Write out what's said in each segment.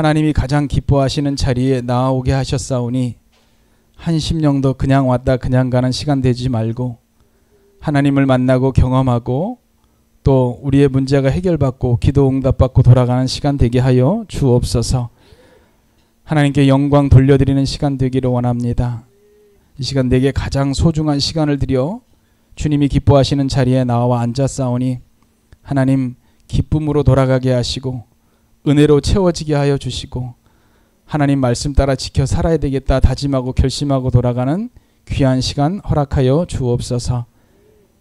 하나님이 가장 기뻐하시는 자리에 나아오게 하셨사오니 한 심령도 그냥 왔다 그냥 가는 시간 되지 말고 하나님을 만나고 경험하고 또 우리의 문제가 해결받고 기도 응답받고 돌아가는 시간 되게 하여 주옵소서. 하나님께 영광 돌려드리는 시간 되기를 원합니다. 이 시간 내게 가장 소중한 시간을 드려 주님이 기뻐하시는 자리에 나와 앉았사오니 하나님 기쁨으로 돌아가게 하시고 은혜로 채워지게 하여 주시고 하나님 말씀 따라 지켜 살아야 되겠다 다짐하고 결심하고 돌아가는 귀한 시간 허락하여 주옵소서.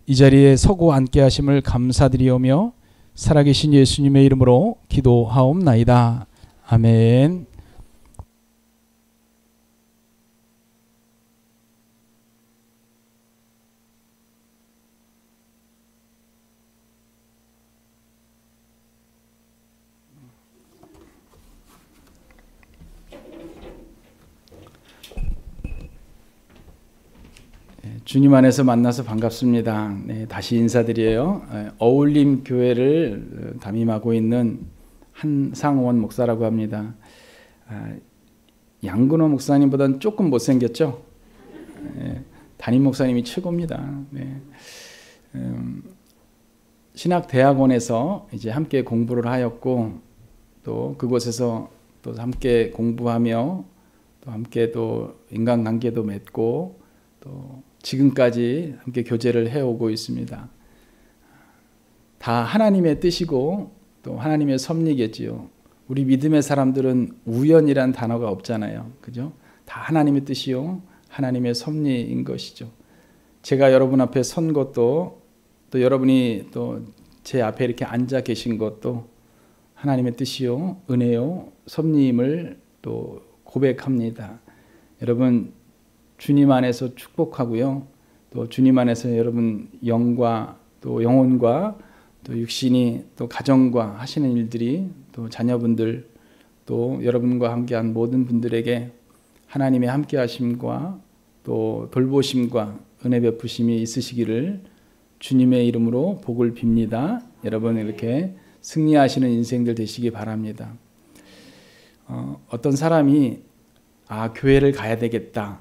이 자리에 서고 앉게 하심을 감사드리오며 살아계신 예수님의 이름으로 기도하옵나이다. 아멘. 주님 안에서 만나서 반갑습니다. 네, 다시 인사드려요. 어울림 교회를 담임하고 있는 한상원 목사라고 합니다. 양근호 목사님보다는 조금 못생겼죠? 담임 목사님이 최고입니다. 네. 신학대학원에서 이제 함께 공부를 하였고 또 그곳에서 또 함께 공부하며 또 함께 또 인간관계도 맺고 또 지금까지 함께 교제를 해오고 있습니다. 다 하나님의 뜻이고 또 하나님의 섭리겠지요. 우리 믿음의 사람들은 우연이란 단어가 없잖아요. 그죠? 다 하나님의 뜻이요. 하나님의 섭리인 것이죠. 제가 여러분 앞에 선 것도 또 여러분이 또 제 앞에 이렇게 앉아 계신 것도 하나님의 뜻이요. 은혜요. 섭리임을 또 고백합니다. 여러분 주님 안에서 축복하고요. 또 주님 안에서 여러분 영과 또 영혼과 또 육신이 또 가정과 하시는 일들이 또 자녀분들 또 여러분과 함께한 모든 분들에게 하나님의 함께하심과 또 돌보심과 은혜 베푸심이 있으시기를 주님의 이름으로 복을 빕니다. 여러분 이렇게 승리하시는 인생들 되시기 바랍니다. 어떤 사람이 교회를 가야 되겠다.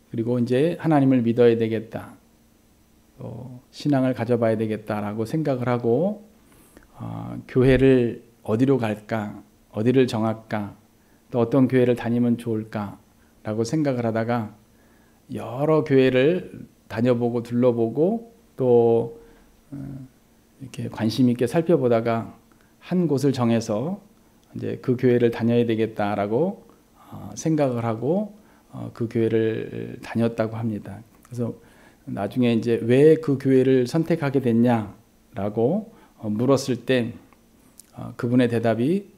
그리고 이제 하나님을 믿어야 되겠다. 신앙을 가져봐야 되겠다라고 생각을 하고 교회를 어디로 갈까? 어디를 정할까? 또 어떤 교회를 다니면 좋을까라고 생각을 하다가 여러 교회를 다녀보고 둘러보고 또 이렇게 관심 있게 살펴보다가 한 곳을 정해서 이제 그 교회를 다녀야 되겠다라고 생각을 하고 그 교회를 다녔다고 합니다. 그래서 나중에 이제 왜 그 교회를 선택하게 됐냐라고 물었을 때 그분의 대답이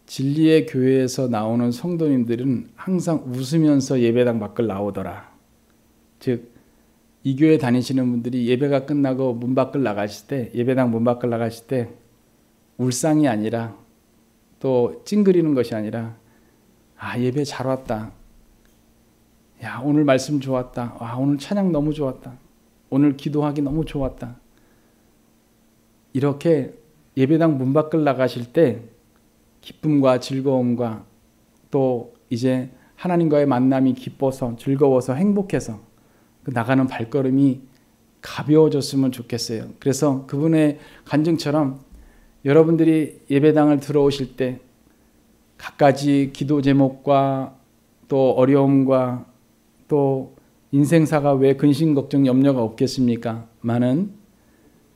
진리의 교회에서 나오는 성도님들은 항상 웃으면서 예배당 밖을 나오더라. 즉 이 교회 다니시는 분들이 예배가 끝나고 문 밖을 나가실 때 예배당 문 밖을 나가실 때 울상이 아니라 또 찡그리는 것이 아니라 예배 잘 왔다. 야 오늘 말씀 좋았다. 오늘 찬양 너무 좋았다. 오늘 기도하기 너무 좋았다. 이렇게 예배당 문 밖을 나가실 때 기쁨과 즐거움과 또 이제 하나님과의 만남이 기뻐서 즐거워서 행복해서 그 나가는 발걸음이 가벼워졌으면 좋겠어요. 그래서 그분의 간증처럼 여러분들이 예배당을 들어오실 때 갖가지 기도 제목과 또 어려움과 또 인생사가 왜 근심 걱정 염려가 없겠습니까? 많은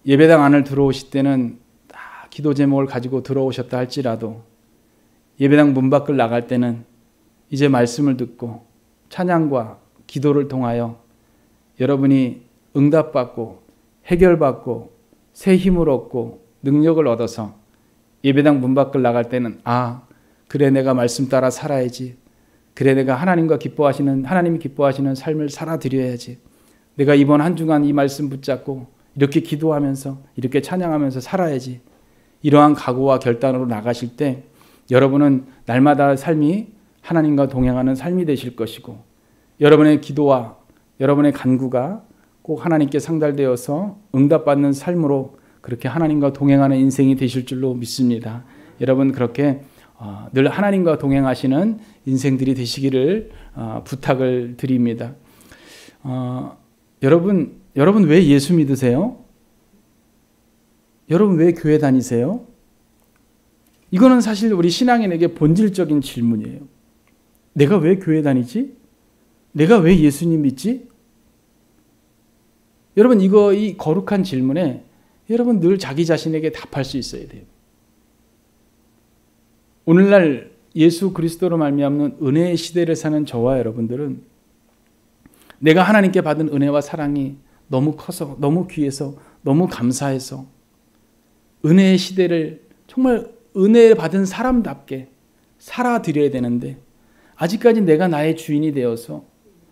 예배당 안을 들어오실 때는 다 기도 제목을 가지고 들어오셨다 할지라도 예배당 문 밖을 나갈 때는 이제 말씀을 듣고 찬양과 기도를 통하여 여러분이 응답받고 해결받고 새 힘을 얻고 능력을 얻어서 예배당 문 밖을 나갈 때는 그래 내가 말씀 따라 살아야지. 그래 내가 하나님이 기뻐하시는 삶을 살아드려야지. 내가 이번 한 주간 이 말씀 붙잡고 이렇게 기도하면서 이렇게 찬양하면서 살아야지. 이러한 각오와 결단으로 나가실 때 여러분은 날마다 삶이 하나님과 동행하는 삶이 되실 것이고 여러분의 기도와 여러분의 간구가 꼭 하나님께 상달되어서 응답받는 삶으로 그렇게 하나님과 동행하는 인생이 되실 줄로 믿습니다. 여러분 그렇게 늘 하나님과 동행하시는 인생들이 되시기를 부탁을 드립니다. 여러분 왜 예수 믿으세요? 여러분 왜 교회 다니세요? 이거는 사실 우리 신앙인에게 본질적인 질문이에요. 내가 왜 교회 다니지? 내가 왜 예수님 믿지? 여러분 이 거룩한 질문에 여러분 늘 자기 자신에게 답할 수 있어야 돼요. 오늘날 예수 그리스도로 말미암는 은혜의 시대를 사는 저와 여러분들은 내가 하나님께 받은 은혜와 사랑이 너무 커서 너무 귀해서 너무 감사해서 은혜의 시대를 정말 은혜 받은 사람답게 살아드려야 되는데 아직까지 내가 나의 주인이 되어서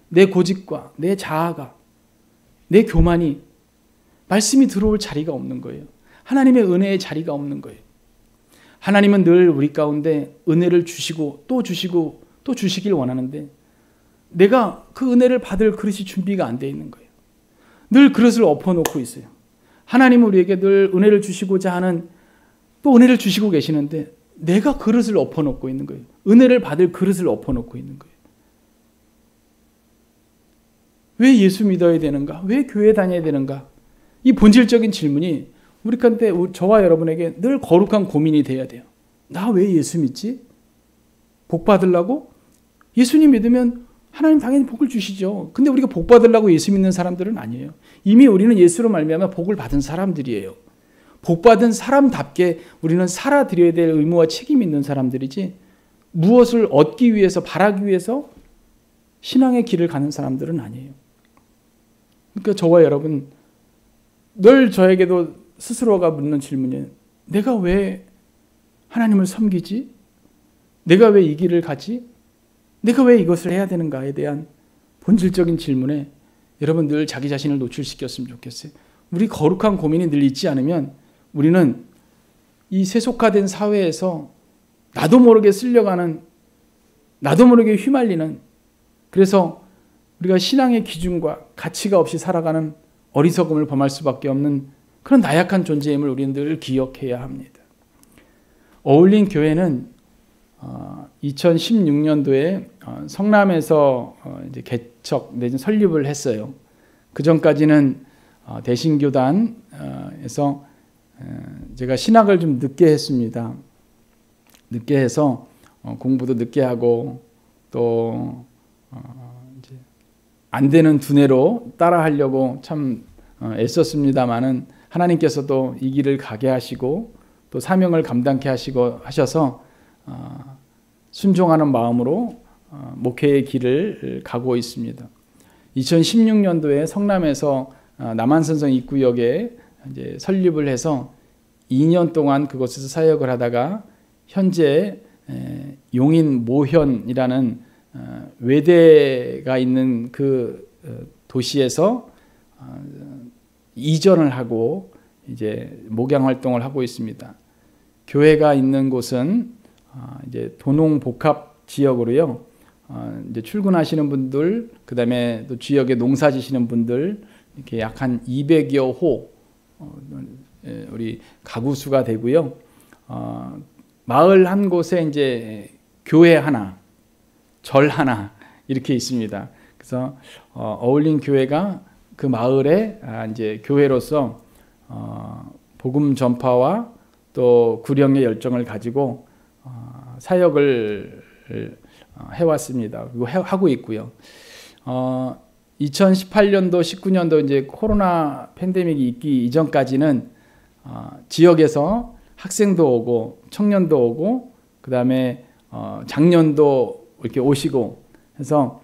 내 고집과 내 자아가 내 교만이 말씀이 들어올 자리가 없는 거예요. 하나님의 은혜의 자리가 없는 거예요. 하나님은 늘 우리 가운데 은혜를 주시고 또 주시고 또 주시길 원하는데 내가 그 은혜를 받을 그릇이 준비가 안 돼 있는 거예요. 늘 그릇을 엎어놓고 있어요. 하나님은 우리에게 늘 은혜를 주시고자 하는 또 은혜를 주시고 계시는데 내가 그릇을 엎어놓고 있는 거예요. 은혜를 받을 그릇을 엎어놓고 있는 거예요. 왜 예수 믿어야 되는가? 왜 교회 다녀야 되는가? 이 본질적인 질문이 우리 가운데 저와 여러분에게 늘 거룩한 고민이 돼야 돼요. 나 왜 예수 믿지? 복 받으려고? 예수님 믿으면 하나님 당연히 복을 주시죠. 근데 우리가 복 받으려고 예수 믿는 사람들은 아니에요. 이미 우리는 예수로 말미암아 복을 받은 사람들이에요. 복 받은 사람답게 우리는 살아드려야 될 의무와 책임이 있는 사람들이지 무엇을 얻기 위해서 바라기 위해서 신앙의 길을 가는 사람들은 아니에요. 그러니까 저와 여러분 늘 저에게도 스스로가 묻는 질문이에요. 내가 왜 하나님을 섬기지? 내가 왜 이 길을 가지? 내가 왜 이것을 해야 되는가에 대한 본질적인 질문에 여러분 늘 자기 자신을 노출시켰으면 좋겠어요. 우리 거룩한 고민이 늘 있지 않으면 우리는 이 세속화된 사회에서 나도 모르게 쓸려가는, 나도 모르게 휘말리는, 그래서 우리가 신앙의 기준과 가치가 없이 살아가는 어리석음을 범할 수밖에 없는 그런 나약한 존재임을 우리는 늘 기억해야 합니다. 어울린 교회는 2016년도에 성남에서 이제 개척 내지 설립을 했어요. 그 전까지는 대신교단에서 제가 신학을 좀 늦게 했습니다. 늦게 해서 공부도 늦게 하고 또 이제 안 되는 두뇌로 따라하려고 참 애썼습니다만은 하나님께서도 이 길을 가게 하시고 또 사명을 감당케 하셔서 순종하는 마음으로 목회의 길을 가고 있습니다. 2016년도에 성남에서 남한선성 입구역에 이제 설립을 해서 2년 동안 그곳에서 사역을 하다가 현재 용인 모현이라는 외대가 있는 그 도시에서 이전을 하고 이제 목양 활동을 하고 있습니다. 교회가 있는 곳은 이제 도농 복합 지역으로요. 이제 출근하시는 분들, 그다음에 또 지역에 농사 지시는 분들 이렇게 약 한 200여 호 우리 가구 수가 되고요. 마을 한 곳에 이제 교회 하나, 절 하나 이렇게 있습니다. 그래서 어울린 교회가 그 마을에 이제 교회로서 복음 전파와 또 구령의 열정을 가지고 사역을 해왔습니다. 그리고 하고 있고요. 2018년도, 19년도 이제 코로나 팬데믹이 있기 이전까지는 지역에서 학생도 오고 청년도 오고 그 다음에 장년도 이렇게 오시고 해서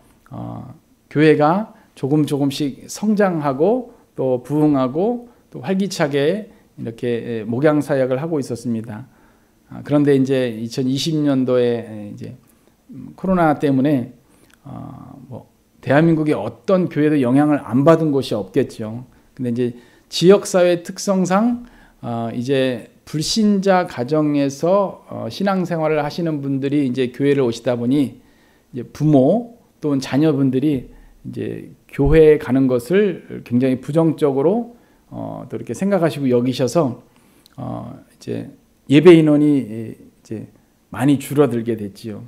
교회가 조금씩 성장하고 또 부흥하고 또 활기차게 이렇게 목양 사역을 하고 있었습니다. 그런데 이제 2020년도에 이제 코로나 때문에 뭐 대한민국의 어떤 교회도 영향을 안 받은 곳이 없겠죠. 근데 이제 지역사회 특성상 이제 불신자 가정에서 신앙생활을 하시는 분들이 이제 교회를 오시다 보니 이제 부모 또는 자녀분들이 이제 교회에 가는 것을 굉장히 부정적으로 또 이렇게 생각하시고 여기셔서 이제 예배 인원이 이제 많이 줄어들게 됐지요.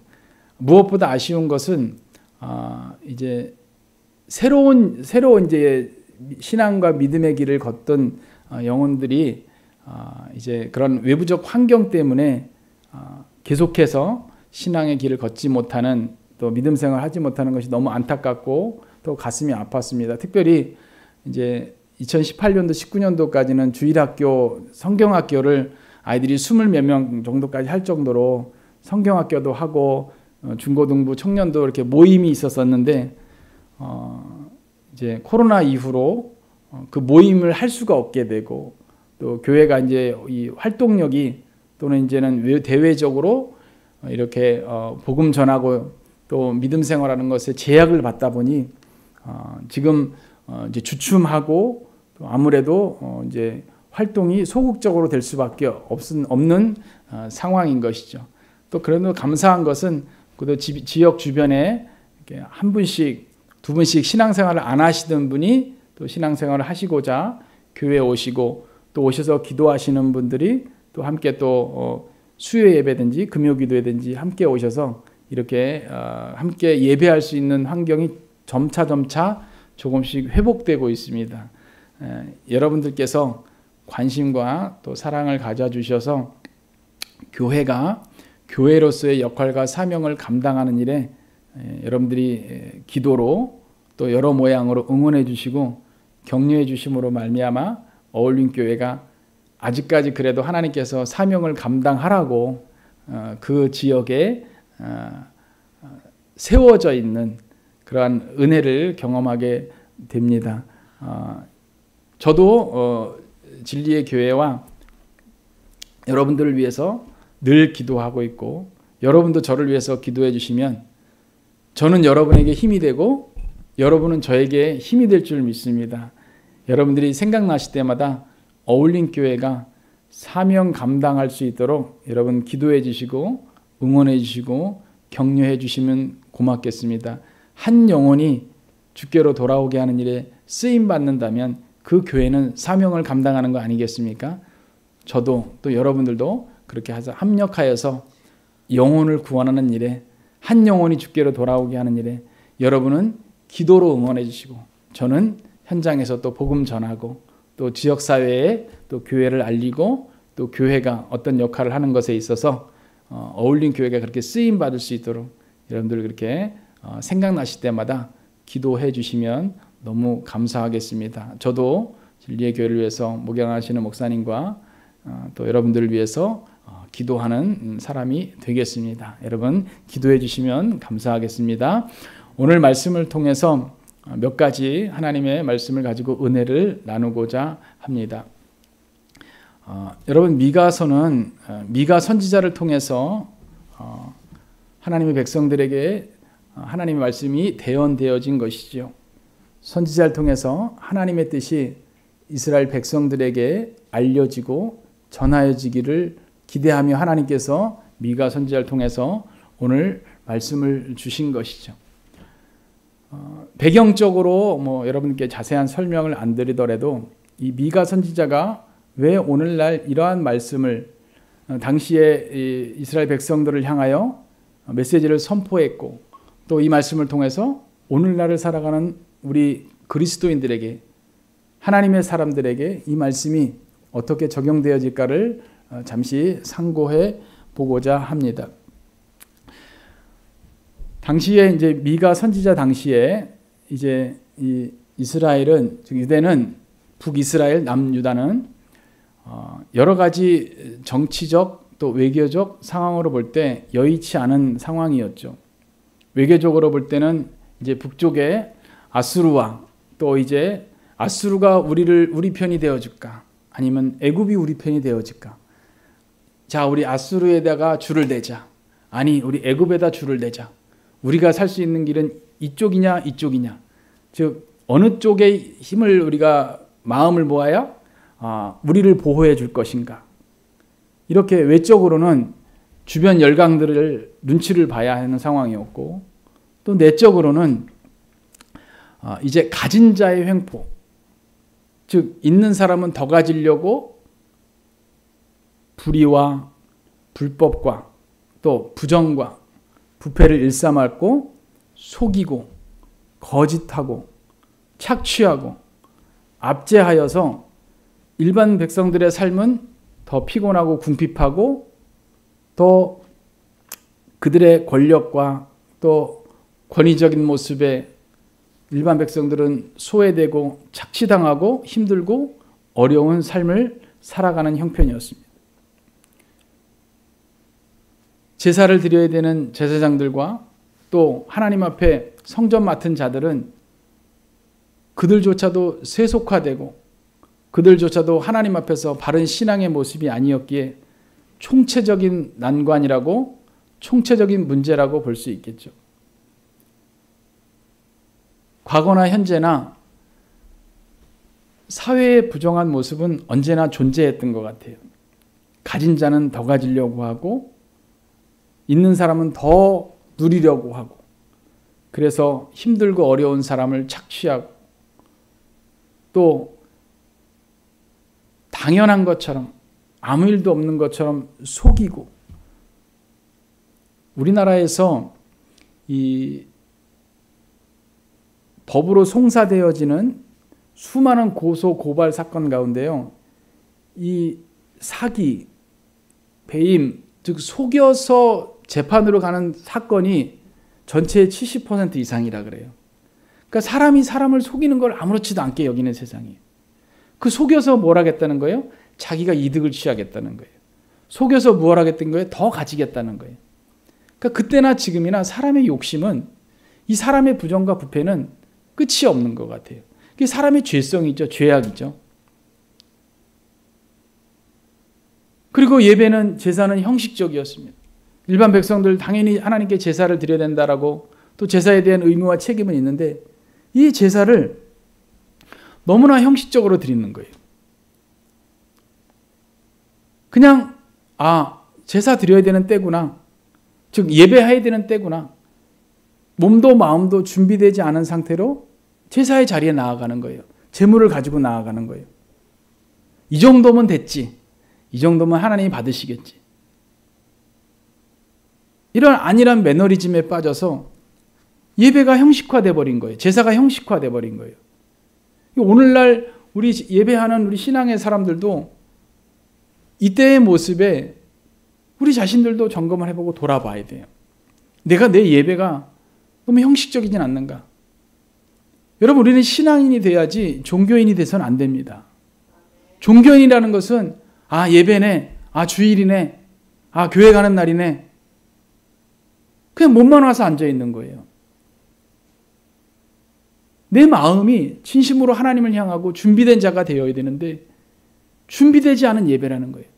무엇보다 아쉬운 것은 이제 새로운 이제 신앙과 믿음의 길을 걷던 영혼들이 이제 그런 외부적 환경 때문에 계속해서 신앙의 길을 걷지 못하는, 또 믿음 생활을 하지 못하는 것이 너무 안타깝고 또 가슴이 아팠습니다. 특별히 이제 2018년도 19년도까지는 주일학교 성경학교를 아이들이 20몇 명 정도까지 할 정도로 성경학교도 하고 중고등부 청년도 이렇게 모임이 있었었는데 이제 코로나 이후로 그 모임을 할 수가 없게 되고, 또 교회가 이제 이 활동력이 또는 이제는 대외적으로 이렇게 복음 전하고 또 믿음 생활하는 것에 제약을 받다 보니 지금 이제 주춤하고 또 아무래도 이제 활동이 소극적으로 될 수밖에 없는 상황인 것이죠. 또 그래도 감사한 것은 그래도 지역 주변에 이렇게 한 분씩 두 분씩 신앙생활을 안 하시던 분이 또 신앙생활을 하시고자 교회에 오시고, 또 오셔서 기도하시는 분들이 또 함께 또 수요 예배든지 금요 기도회든지 함께 오셔서 이렇게 함께 예배할 수 있는 환경이 점차 조금씩 회복되고 있습니다. 여러분들께서 관심과 또 사랑을 가져주셔서 교회가 교회로서의 역할과 사명을 감당하는 일에 여러분들이 기도로 또 여러 모양으로 응원해 주시고 격려해 주심으로 말미암아 어울림 교회가 아직까지 그래도 하나님께서 사명을 감당하라고 그 지역에 세워져 있는 그러한 은혜를 경험하게 됩니다. 저도 진리의 교회와 여러분들을 위해서 늘 기도하고 있고, 여러분도 저를 위해서 기도해 주시면 저는 여러분에게 힘이 되고 여러분은 저에게 힘이 될 줄 믿습니다. 여러분들이 생각나실 때마다 어울림 교회가 사명 감당할 수 있도록 여러분 기도해 주시고 응원해 주시고 격려해 주시면 고맙겠습니다. 한 영혼이 주께로 돌아오게 하는 일에 쓰임 받는다면 그 교회는 사명을 감당하는 거 아니겠습니까? 저도 또 여러분들도 그렇게 합력하여서 영혼을 구원하는 일에, 한 영혼이 주께로 돌아오게 하는 일에 여러분은 기도로 응원해 주시고 저는 현장에서 또 복음 전하고 또 지역사회에 또 교회를 알리고 또 교회가 어떤 역할을 하는 것에 있어서 어울림 교회가 그렇게 쓰임 받을 수 있도록 여러분들 그렇게 생각나실 때마다 기도해 주시면 너무 감사하겠습니다. 저도 진리의 교회를 위해서 목양하시는 목사님과 또 여러분들을 위해서 기도하는 사람이 되겠습니다. 여러분 기도해 주시면 감사하겠습니다. 오늘 말씀을 통해서 몇 가지 하나님의 말씀을 가지고 은혜를 나누고자 합니다. 여러분 미가서는 미가 선지자를 통해서 하나님의 백성들에게 하나님의 말씀이 대언되어진 것이죠. 선지자를 통해서 하나님의 뜻이 이스라엘 백성들에게 알려지고 전하여지기를 기대하며 하나님께서 미가 선지자를 통해서 오늘 말씀을 주신 것이죠. 배경적으로 여러분께 자세한 설명을 안 드리더라도 이 미가 선지자가 왜 오늘날 이러한 말씀을 당시에 이스라엘 백성들을 향하여 메시지를 선포했고, 또 이 말씀을 통해서 오늘날을 살아가는 우리 그리스도인들에게, 하나님의 사람들에게 이 말씀이 어떻게 적용되어질까를 잠시 상고해 보고자 합니다. 당시에 이제 미가 선지자 당시에 이제 이 이스라엘은, 즉 유대는, 북이스라엘, 남유다는 여러 가지 정치적 또 외교적 상황으로 볼 때 여의치 않은 상황이었죠. 외교적으로 볼 때는 이제 북쪽에 아수르와 또 이제 아수르가 우리 편이 되어줄까? 아니면 애굽이 우리 편이 되어줄까? 자, 우리 아수르에다가 줄을 대자. 아니, 우리 애굽에다 줄을 대자. 우리가 살 수 있는 길은 이쪽이냐 이쪽이냐. 즉 어느 쪽의 힘을 우리가 마음을 모아야 우리를 보호해 줄 것인가. 이렇게 외적으로는 주변 열강들을 눈치를 봐야 하는 상황이었고, 또 내적으로는 이제 가진 자의 횡포, 즉 있는 사람은 더 가지려고 불의와 불법과 또 부정과 부패를 일삼았고 속이고 거짓하고 착취하고 압제하여서 일반 백성들의 삶은 더 피곤하고 궁핍하고 또 그들의 권력과 또 권위적인 모습에 일반 백성들은 소외되고 착취당하고 힘들고 어려운 삶을 살아가는 형편이었습니다. 제사를 드려야 되는 제사장들과 또 하나님 앞에 성전 맡은 자들은 그들조차도 세속화되고 그들조차도 하나님 앞에서 바른 신앙의 모습이 아니었기에 총체적인 난관이라고 총체적인 문제라고 볼 수 있겠죠. 과거나 현재나 사회의 부정한 모습은 언제나 존재했던 것 같아요. 가진 자는 더 가지려고 하고 있는 사람은 더 누리려고 하고 그래서 힘들고 어려운 사람을 착취하고 또 당연한 것처럼 아무 일도 없는 것처럼 속이고 우리나라에서 이 법으로 송사되어지는 수많은 고소 고발 사건 가운데요. 이 사기, 배임, 즉 속여서 재판으로 가는 사건이 전체의 70% 이상이라 그래요. 그러니까 사람이 사람을 속이는 걸 아무렇지도 않게 여기는 세상이에요. 그 속여서 뭘 하겠다는 거예요? 자기가 이득을 취하겠다는 거예요. 속여서 뭘 하겠다는 거예요? 더 가지겠다는 거예요. 그러니까 그때나 지금이나 사람의 욕심은 이 사람의 부정과 부패는 끝이 없는 것 같아요. 그게 사람의 죄성이죠. 죄악이죠. 그리고 예배는 제사는 형식적이었습니다. 일반 백성들 당연히 하나님께 제사를 드려야 된다라고 또 제사에 대한 의무와 책임은 있는데 이 제사를 너무나 형식적으로 드리는 거예요. 그냥 제사 드려야 되는 때구나. 즉 예배해야 되는 때구나. 몸도 마음도 준비되지 않은 상태로 제사의 자리에 나아가는 거예요. 제물을 가지고 나아가는 거예요. 이 정도면 됐지. 이 정도면 하나님이 받으시겠지. 이런 안일한 매너리즘에 빠져서 예배가 형식화돼 버린 거예요. 제사가 형식화돼 버린 거예요. 오늘날 우리 예배하는 우리 신앙의 사람들도 이때의 모습에 우리 자신들도 점검을 해보고 돌아봐야 돼요. 내가 내 예배가 너무 형식적이진 않는가? 여러분, 우리는 신앙인이 돼야지 종교인이 돼서는 안 됩니다. 종교인이라는 것은 예배네, 주일이네, 교회 가는 날이네. 그냥 몸만 와서 앉아 있는 거예요. 내 마음이 진심으로 하나님을 향하고 준비된 자가 되어야 되는데 준비되지 않은 예배라는 거예요.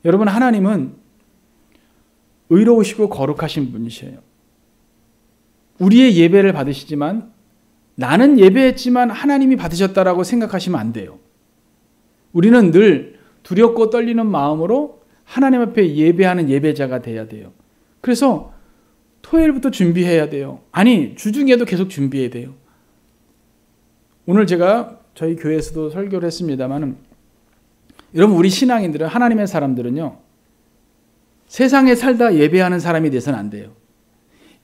여러분, 하나님은 의로우시고 거룩하신 분이셔요. 우리의 예배를 받으시지만 나는 예배했지만 하나님이 받으셨다라고 생각하시면 안 돼요. 우리는 늘 두렵고 떨리는 마음으로 하나님 앞에 예배하는 예배자가 돼야 돼요. 그래서 토요일부터 준비해야 돼요. 주중에도 계속 준비해야 돼요. 오늘 제가 저희 교회에서도 설교를 했습니다만 여러분, 우리 신앙인들은, 하나님의 사람들은요, 세상에 살다 예배하는 사람이 돼서는 안 돼요.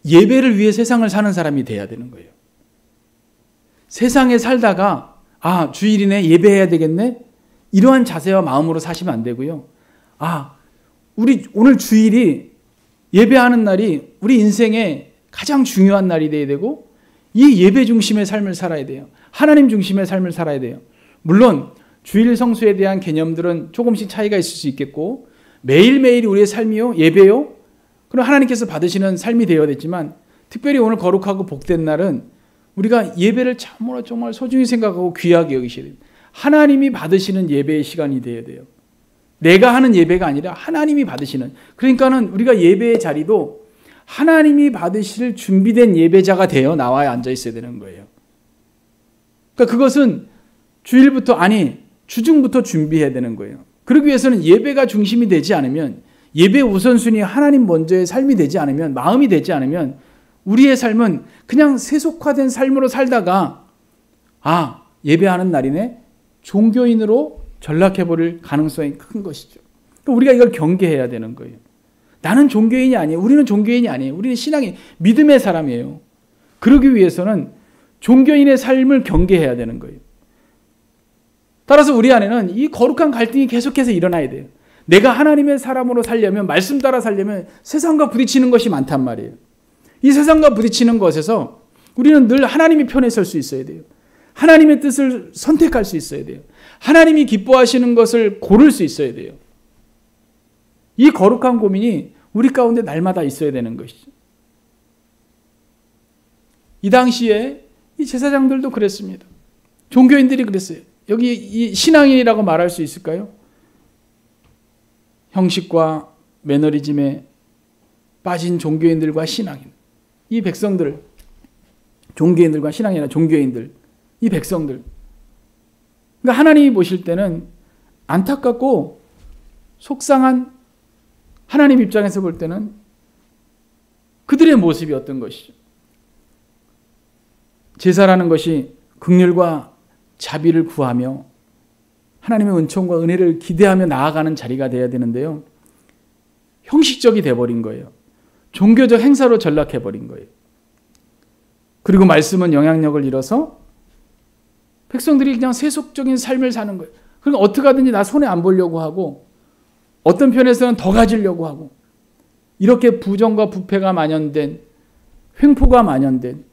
예배를 위해 세상을 사는 사람이 돼야 되는 거예요. 세상에 살다가 주일이네, 예배해야 되겠네, 이러한 자세와 마음으로 사시면 안 되고요. 우리 오늘 주일이 예배하는 날이 우리 인생의 가장 중요한 날이 돼야 되고 이 예배 중심의 삶을 살아야 돼요. 하나님 중심의 삶을 살아야 돼요. 물론 주일 성수에 대한 개념들은 조금씩 차이가 있을 수 있겠고 매일매일 우리의 삶이요, 예배요, 그럼 하나님께서 받으시는 삶이 되어야 됐지만 특별히 오늘 거룩하고 복된 날은 우리가 예배를 참으로 정말 소중히 생각하고 귀하게 여기셔야 돼요. 하나님이 받으시는 예배의 시간이 되어야 돼요. 내가 하는 예배가 아니라 하나님이 받으시는. 그러니까는 우리가 예배의 자리도 하나님이 받으실 준비된 예배자가 되어 나와 앉아 있어야 되는 거예요. 그러니까 그것은 주일부터, 주중부터 준비해야 되는 거예요. 그러기 위해서는 예배가 중심이 되지 않으면, 예배 우선순위 하나님 먼저의 삶이 되지 않으면, 마음이 되지 않으면 우리의 삶은 그냥 세속화된 삶으로 살다가 예배하는 날이네 종교인으로 전락해버릴 가능성이 큰 것이죠. 우리가 이걸 경계해야 되는 거예요. 나는 종교인이 아니에요. 우리는 종교인이 아니에요. 우리는 신앙이 믿음의 사람이에요. 그러기 위해서는 종교인의 삶을 경계해야 되는 거예요. 따라서 우리 안에는 이 거룩한 갈등이 계속해서 일어나야 돼요. 내가 하나님의 사람으로 살려면, 말씀 따라 살려면 세상과 부딪히는 것이 많단 말이에요. 이 세상과 부딪히는 것에서 우리는 늘 하나님의 편에 설 수 있어야 돼요. 하나님의 뜻을 선택할 수 있어야 돼요. 하나님이 기뻐하시는 것을 고를 수 있어야 돼요. 이 거룩한 고민이 우리 가운데 날마다 있어야 되는 것이죠. 이 당시에 이 제사장들도 그랬습니다. 종교인들이 그랬어요. 여기 이 신앙인이라고 말할 수 있을까요? 형식과 매너리즘에 빠진 종교인들과 신앙인, 이 백성들, 종교인들과 신앙인이나 종교인들, 이 백성들, 그러니까 하나님이 보실 때는 안타깝고 속상한, 하나님 입장에서 볼 때는 그들의 모습이 어떤 것이죠. 제사라는 것이 긍휼과 자비를 구하며 하나님의 은총과 은혜를 기대하며 나아가는 자리가 되어야 되는데요. 형식적이 돼버린 거예요. 종교적 행사로 전락해버린 거예요. 그리고 말씀은 영향력을 잃어서 백성들이 그냥 세속적인 삶을 사는 거예요. 그러니까 어떻게 하든지 나 손해 안 보려고 하고 어떤 편에서는 더 가지려고 하고 이렇게 부정과 부패가 만연된, 횡포가 만연된,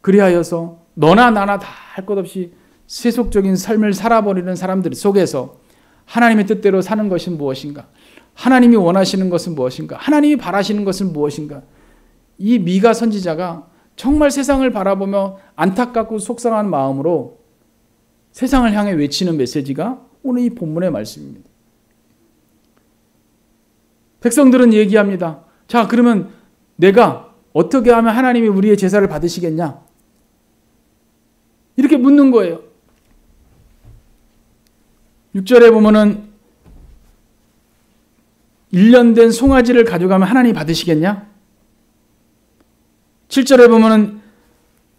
그리하여서 너나 나나 다 할 것 없이 세속적인 삶을 살아버리는 사람들 속에서 하나님의 뜻대로 사는 것이 무엇인가? 하나님이 원하시는 것은 무엇인가? 하나님이 바라시는 것은 무엇인가? 이 미가 선지자가 정말 세상을 바라보며 안타깝고 속상한 마음으로 세상을 향해 외치는 메시지가 오늘 이 본문의 말씀입니다. 백성들은 얘기합니다. 자, 그러면 내가 어떻게 하면 하나님이 우리의 제사를 받으시겠냐? 이렇게 묻는 거예요. 6절에 보면은 1년 된 송아지를 가져가면 하나님이 받으시겠냐? 7절에 보면은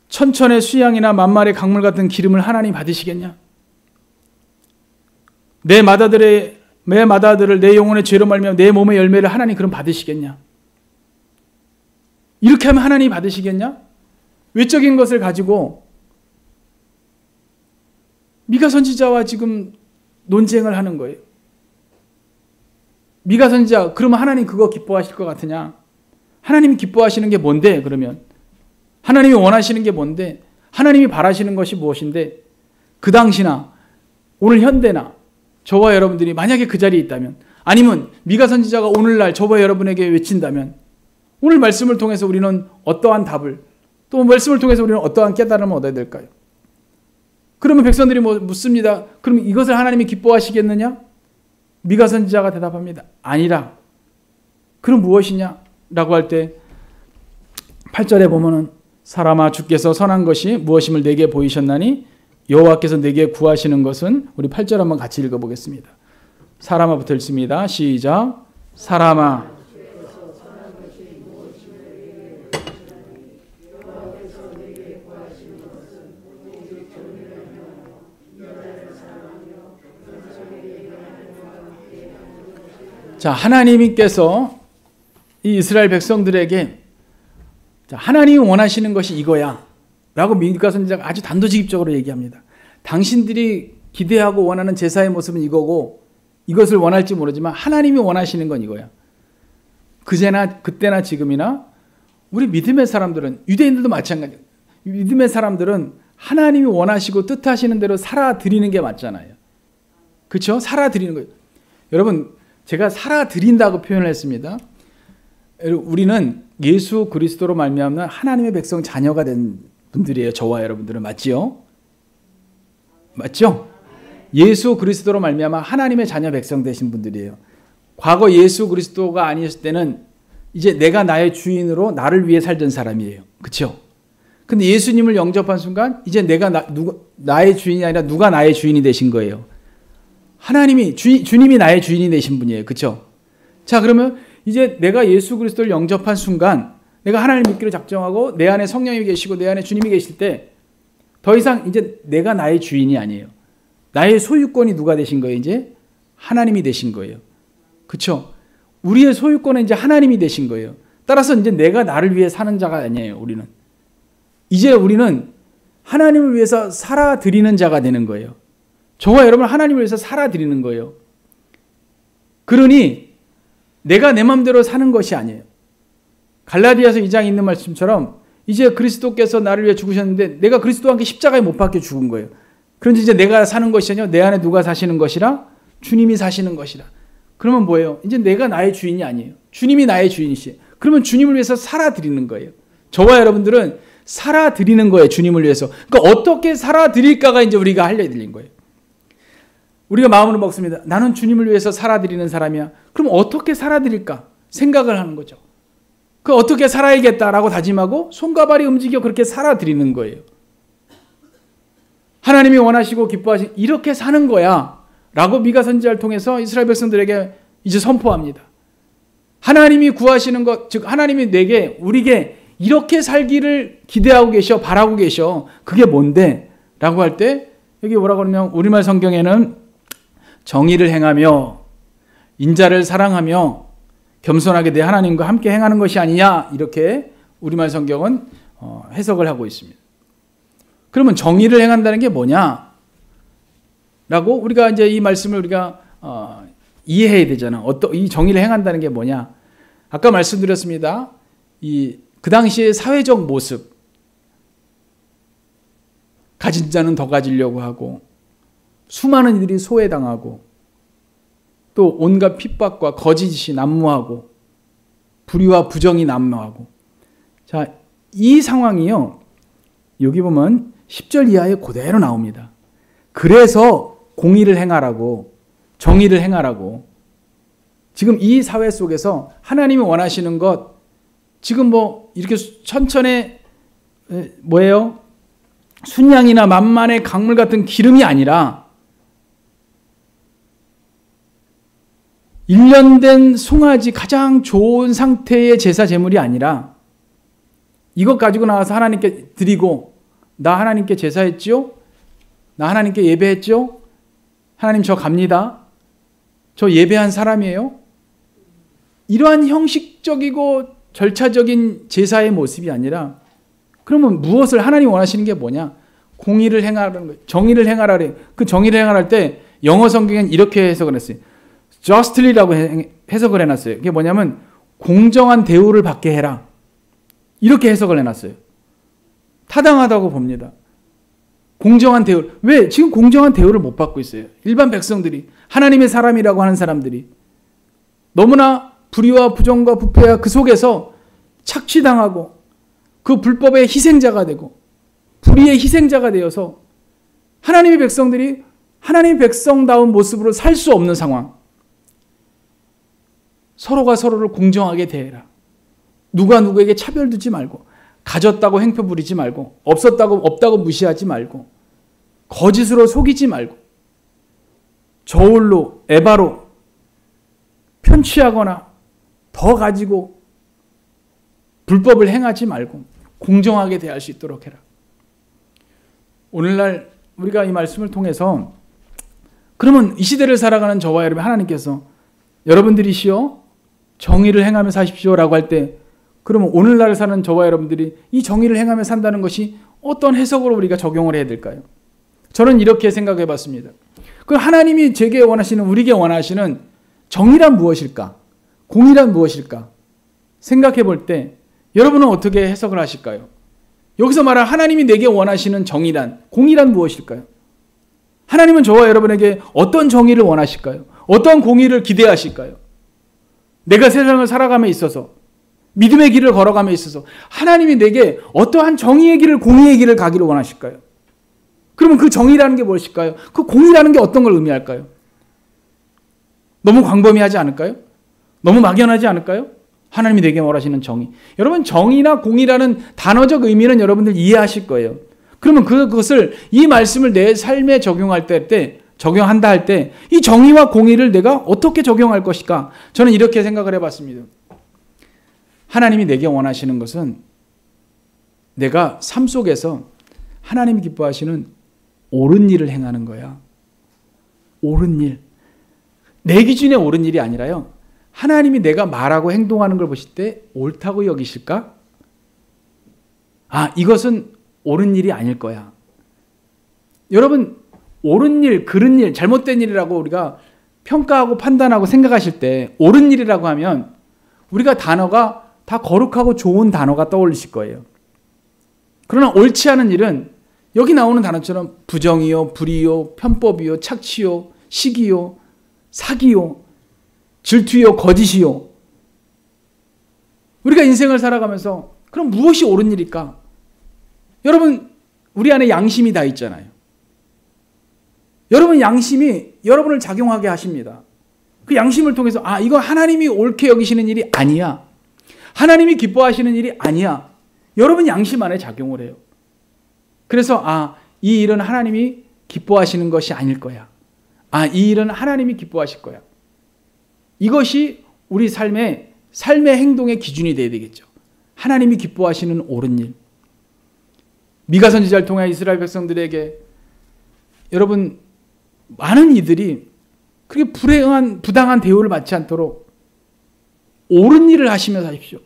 천천의 수양이나 만말의 강물 같은 기름을 하나님이 받으시겠냐? 내 마다들을 내 영혼의 죄로 말미암아 내 몸의 열매를 하나님 그럼 받으시겠냐? 이렇게 하면 하나님이 받으시겠냐? 외적인 것을 가지고 미가 선지자와 지금 논쟁을 하는 거예요. 미가 선지자, 그러면 하나님 그거 기뻐하실 것 같으냐? 하나님이 기뻐하시는 게 뭔데, 그러면? 하나님이 원하시는 게 뭔데? 하나님이 바라시는 것이 무엇인데? 그 당시나, 오늘 현대나, 저와 여러분들이 만약에 그 자리에 있다면, 아니면 미가 선지자가 오늘날 저와 여러분에게 외친다면, 오늘 말씀을 통해서 우리는 어떠한 답을, 또 말씀을 통해서 우리는 어떠한 깨달음을 얻어야 될까요? 그러면 백성들이 묻습니다. 그럼 이것을 하나님이 기뻐하시겠느냐? 미가 선지자가 대답합니다. 아니라. 그럼 무엇이냐? 라고 할 때 8절에 보면은 사람아 주께서 선한 것이 무엇임을 내게 보이셨나니 여호와께서 내게 구하시는 것은, 우리 8절 한번 같이 읽어보겠습니다. 사람아부터 읽습니다. 시작. 사람아. 자, 하나님께서 이 이스라엘 백성들에게 하나님이 원하시는 것이 이거야 라고 미가 선지자가 아주 단도직입적으로 얘기합니다. 당신들이 기대하고 원하는 제사의 모습은 이거고 이것을 원할지 모르지만 하나님이 원하시는 건 이거야. 그때나 지금이나 우리 믿음의 사람들은, 유대인들도 마찬가지예요. 믿음의 사람들은 하나님이 원하시고 뜻하시는 대로 살아드리는 게 맞잖아요. 그렇죠? 살아드리는 거예요. 여러분, 제가 살아드린다고 표현을 했습니다. 우리는 예수 그리스도로 말미암아 하나님의 백성 자녀가 된 분들이에요. 저와 여러분들은. 맞지요? 맞죠? 예수 그리스도로 말미암아 하나님의 자녀 백성 되신 분들이에요. 과거 예수 그리스도가 아니었을 때는 이제 내가 나의 주인으로 나를 위해 살던 사람이에요. 그렇죠? 근데 예수님을 영접한 순간 이제 내가 나의 주인이 아니라 누가 나의 주인이 되신 거예요. 하나님이, 주님이 나의 주인이 되신 분이에요. 그렇죠? 자, 그러면 이제 내가 예수 그리스도를 영접한 순간 내가 하나님 믿기로 작정하고 내 안에 성령이 계시고 내 안에 주님이 계실 때 더 이상 이제 내가 나의 주인이 아니에요. 나의 소유권이 누가 되신 거예요? 이제 하나님이 되신 거예요. 그렇죠? 우리의 소유권은 이제 하나님이 되신 거예요. 따라서 이제 내가 나를 위해 사는 자가 아니에요. 우리는 이제 우리는 하나님을 위해서 살아드리는 자가 되는 거예요. 저와 여러분 하나님을 위해서 살아드리는 거예요. 그러니 내가 내 마음대로 사는 것이 아니에요. 갈라디아서 2장에 있는 말씀처럼 이제 그리스도께서 나를 위해 죽으셨는데 내가 그리스도와 함께 십자가에 못 박혀 죽은 거예요. 그런데 이제 내가 사는 것이 아니라 내 안에 누가 사시는 것이라? 주님이 사시는 것이라. 그러면 뭐예요? 이제 내가 나의 주인이 아니에요. 주님이 나의 주인이시에요. 그러면 주님을 위해서 살아드리는 거예요. 저와 여러분들은 살아드리는 거예요. 주님을 위해서. 그러니까 어떻게 살아드릴까가 이제 우리가 할 일인 거예요. 우리가 마음으로 먹습니다. 나는 주님을 위해서 살아드리는 사람이야. 그럼 어떻게 살아드릴까? 생각을 하는 거죠. 그 어떻게 살아야겠다라고 다짐하고 손과 발이 움직여 그렇게 살아드리는 거예요. 하나님이 원하시고 기뻐하신 이렇게 사는 거야 라고 미가 선지자를 통해서 이스라엘 백성들에게 이제 선포합니다. 하나님이 구하시는 것, 즉 하나님이 내게 우리에게 이렇게 살기를 기대하고 계셔, 바라고 계셔. 그게 뭔데? 라고 할 때 여기 뭐라고 하냐면 우리말 성경에는 정의를 행하며 인자를 사랑하며 겸손하게 내 하나님과 함께 행하는 것이 아니냐, 이렇게 우리말 성경은 해석을 하고 있습니다. 그러면 정의를 행한다는 게 뭐냐? 라고 우리가 이제 이 말씀을 우리가 이해해야 되잖아. 이 정의를 행한다는 게 뭐냐? 아까 말씀드렸습니다. 그 당시의 사회적 모습. 가진 자는 더 가지려고 하고 수많은 이들이 소외당하고 또 온갖 핍박과 거짓이 난무하고 불의와 부정이 난무하고. 자, 이 상황이요. 여기 보면 10절 이하에 그대로 나옵니다. 그래서 공의를 행하라고, 정의를 행하라고. 지금 이 사회 속에서 하나님이 원하시는 것, 지금 뭐 이렇게 천천에 뭐예요? 순양이나 만만의 강물 같은 기름이 아니라 1년 된 송아지 가장 좋은 상태의 제사 제물이 아니라 이것 가지고 나와서 하나님께 드리고 나 하나님께 제사했지요? 나 하나님께 예배했죠? 하나님 저 갑니다. 저 예배한 사람이에요? 이러한 형식적이고 절차적인 제사의 모습이 아니라 그러면 무엇을 하나님 원하시는 게 뭐냐? 공의를 행하라는 거예요. 정의를 행하라 그래요. 그 정의를 행할 때 영어 성경엔 이렇게 해석을 했어요. justly라고 해석을 해놨어요. 그게 뭐냐면 공정한 대우를 받게 해라. 이렇게 해석을 해놨어요. 타당하다고 봅니다. 공정한 대우. 왜? 지금 공정한 대우를 못 받고 있어요. 일반 백성들이, 하나님의 사람이라고 하는 사람들이 너무나 불의와 부정과 부패와 그 속에서 착취당하고 그 불법의 희생자가 되고 불의의 희생자가 되어서 하나님의 백성들이 하나님의 백성다운 모습으로 살 수 없는 상황. 서로가 서로를 공정하게 대해라. 누가 누구에게 차별 두지 말고, 가졌다고 행패 부리지 말고, 없다고 무시하지 말고, 거짓으로 속이지 말고, 저울로 에바로 편취하거나 더 가지고 불법을 행하지 말고 공정하게 대할 수 있도록 해라. 오늘날 우리가 이 말씀을 통해서 그러면 이 시대를 살아가는 저와 여러분, 하나님께서 여러분들이시여 정의를 행하며 사십시오라고 할 때 그러면 오늘날 사는 저와 여러분들이 이 정의를 행하며 산다는 것이 어떤 해석으로 우리가 적용을 해야 될까요? 저는 이렇게 생각해 봤습니다. 그 하나님이 제게 원하시는, 우리에게 원하시는 정의란 무엇일까? 공의란 무엇일까? 생각해 볼 때 여러분은 어떻게 해석을 하실까요? 여기서 말한 하나님이 내게 원하시는 정의란, 공의란 무엇일까요? 하나님은 저와 여러분에게 어떤 정의를 원하실까요? 어떤 공의를 기대하실까요? 내가 세상을 살아감에 있어서, 믿음의 길을 걸어감에 있어서 하나님이 내게 어떠한 정의의 길을, 공의의 길을 가기를 원하실까요? 그러면 그 정의라는 게 무엇일까요? 그 공의라는 게 어떤 걸 의미할까요? 너무 광범위하지 않을까요? 너무 막연하지 않을까요? 하나님이 내게 원하시는 정의. 여러분, 정의나 공의라는 단어적 의미는 여러분들 이해하실 거예요. 그러면 그것을, 이 말씀을 내 삶에 적용한다 할 때 이 정의와 공의를 내가 어떻게 적용할 것일까? 저는 이렇게 생각을 해봤습니다. 하나님이 내게 원하시는 것은 내가 삶 속에서 하나님이 기뻐하시는 옳은 일을 행하는 거야. 옳은 일. 내 기준에 옳은 일이 아니라요. 하나님이 내가 말하고 행동하는 걸 보실 때 옳다고 여기실까? 이것은 옳은 일이 아닐 거야. 여러분, 옳은 일, 그른 일, 잘못된 일이라고 우리가 평가하고 판단하고 생각하실 때 옳은 일이라고 하면 우리가 단어가 다 거룩하고 좋은 단어가 떠올리실 거예요. 그러나 옳지 않은 일은 여기 나오는 단어처럼 부정이요, 불의요, 편법이요, 착취요, 시기요, 사기요, 질투요, 거짓이요. 우리가 인생을 살아가면서 그럼 무엇이 옳은 일일까? 여러분, 우리 안에 양심이 다 있잖아요. 여러분 양심이 여러분을 작용하게 하십니다. 그 양심을 통해서 이거 하나님이 옳게 여기시는 일이 아니야. 하나님이 기뻐하시는 일이 아니야. 여러분 양심 안에 작용을 해요. 그래서 이 일은 하나님이 기뻐하시는 것이 아닐 거야. 이 일은 하나님이 기뻐하실 거야. 이것이 우리 삶의 행동의 기준이 되어야 되겠죠. 하나님이 기뻐하시는 옳은 일. 미가 선지자를 통해 이스라엘 백성들에게 여러분 많은 이들이 그렇게 부당한 대우를 받지 않도록 옳은 일을 하시며 사십시오.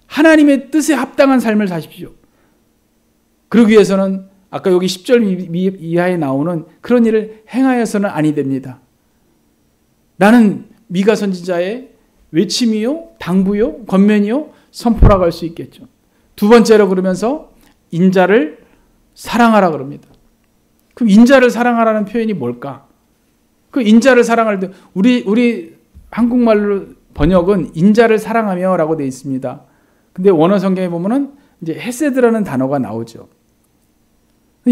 하나님의 뜻에 합당한 삶을 사십시오. 그러기 위해서는 아까 여기 10절 이하에 나오는 그런 일을 행하여서는 아니 됩니다. 나는 미가 선지자의 외침이요, 당부요, 권면이요, 선포라고 할 수 있겠죠. 두 번째로 그러면서 인자를 사랑하라 그럽니다. 그럼 인자를 사랑하라는 표현이 뭘까? 그 인자를 사랑할 때 우리 한국말로 번역은 인자를 사랑하며라고 되어 있습니다. 근데 원어 성경에 보면은 이제 헤세드라는 단어가 나오죠.